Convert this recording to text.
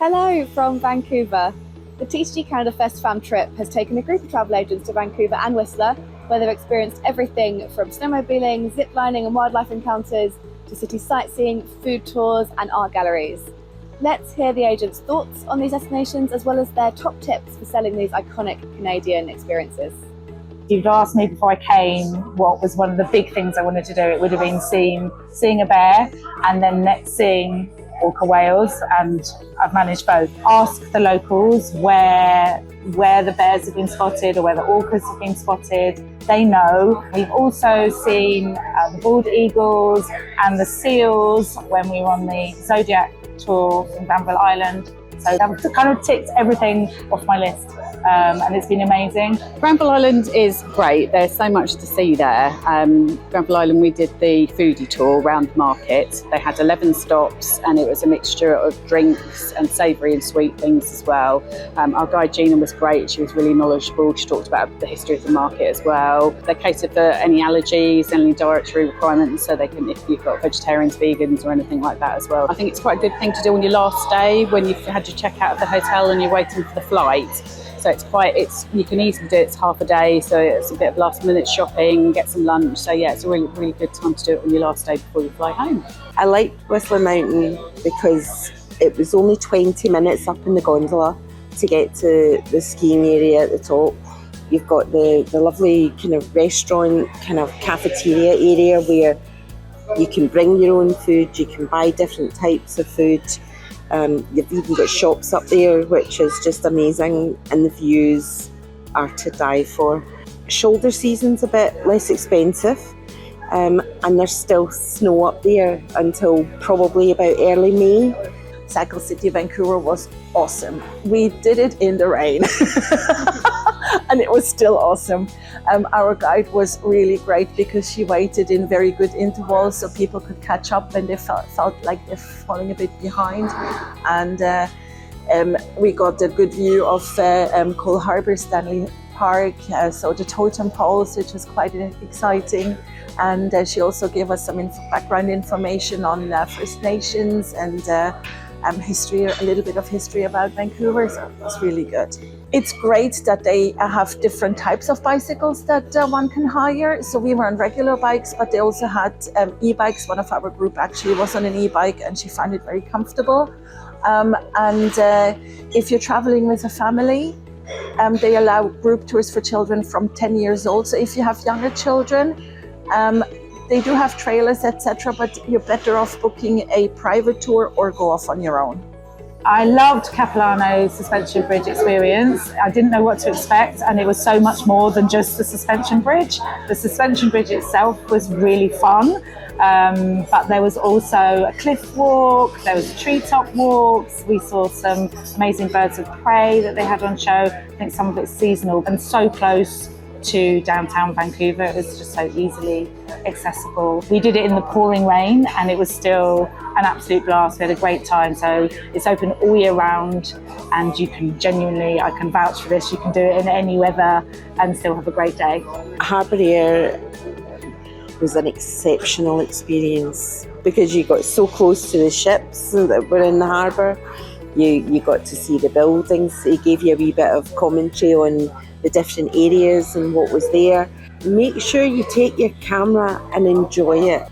Hello from Vancouver. The TTG Canada Fest fam trip has taken a group of travel agents to Vancouver and Whistler, where they've experienced everything from snowmobiling, ziplining and wildlife encounters to city sightseeing, food tours and art galleries. Let's hear the agents' thoughts on these destinations as well as their top tips for selling these iconic Canadian experiences. If you'd asked me before I came what was one of the big things I wanted to do, it would have been seeing a bear and then next seeing orca whales, and I've managed both. Ask the locals where the bears have been spotted or where the orcas have been spotted. They know. We've also seen the bald eagles and the seals when we were on the Zodiac tour from Granville Island. So I've kind of ticked everything off my list. And it's been amazing. Granville Island is great. There's so much to see there. Granville Island, we did the foodie tour around the market. They had 11 stops and it was a mixture of drinks and savoury and sweet things as well. Our guide Gina was great. She was really knowledgeable. She talked about the history of the market as well. They cater for any allergies, any dietary requirements, so they can, if you've got vegetarians, vegans or anything like that as well. I think it's quite a good thing to do on your last day when you've had to check out of the hotel and you're waiting for the flight. So you can easily do it. It's half a day, so it's a bit of last minute shopping, get some lunch. So yeah, it's a really, really good time to do it on your last day before you fly home. I liked Whistler Mountain because it was only 20 minutes up in the gondola to get to the skiing area at the top. You've got the lovely kind of restaurant, kind of cafeteria area where you can bring your own food, you can buy different types of food. You've even got shops up there, which is just amazing, and the views are to die for. Shoulder season's a bit less expensive, and there's still snow up there until probably about early May. Cycle City, Vancouver was awesome. We did it in the rain and it was still awesome. Our guide was really great because she waited in very good intervals so people could catch up when they felt like they're falling a bit behind. And we got a good view of Cole Harbour, Stanley Park, so the totem poles, which was quite exciting. And she also gave us some background information on First Nations and history, a little bit of history about Vancouver, so it was really good. It's great that they have different types of bicycles that one can hire. So we were on regular bikes, but they also had e-bikes. One of our group actually was on an e-bike and she found it very comfortable. And if you're traveling with a family, they allow group tours for children from 10 years old. So if you have younger children, they do have trailers, etc., but you're better off booking a private tour or go off on your own. I loved Capilano's suspension bridge experience. I didn't know what to expect, and it was so much more than just the suspension bridge. The suspension bridge itself was really fun, but there was also a cliff walk, there was treetop walks, we saw some amazing birds of prey that they had on show. I think some of it's seasonal and so close to downtown Vancouver. It was just so easily accessible. We did it in the pouring rain and it was still an absolute blast. We had a great time. So it's open all year round and you can genuinely, I can vouch for this, you can do it in any weather and still have a great day. Harbour Air was an exceptional experience because you got so close to the ships that were in the harbour. You got to see the buildings. It gave you a wee bit of commentary on the different areas and what was there. Make sure you take your camera and enjoy it.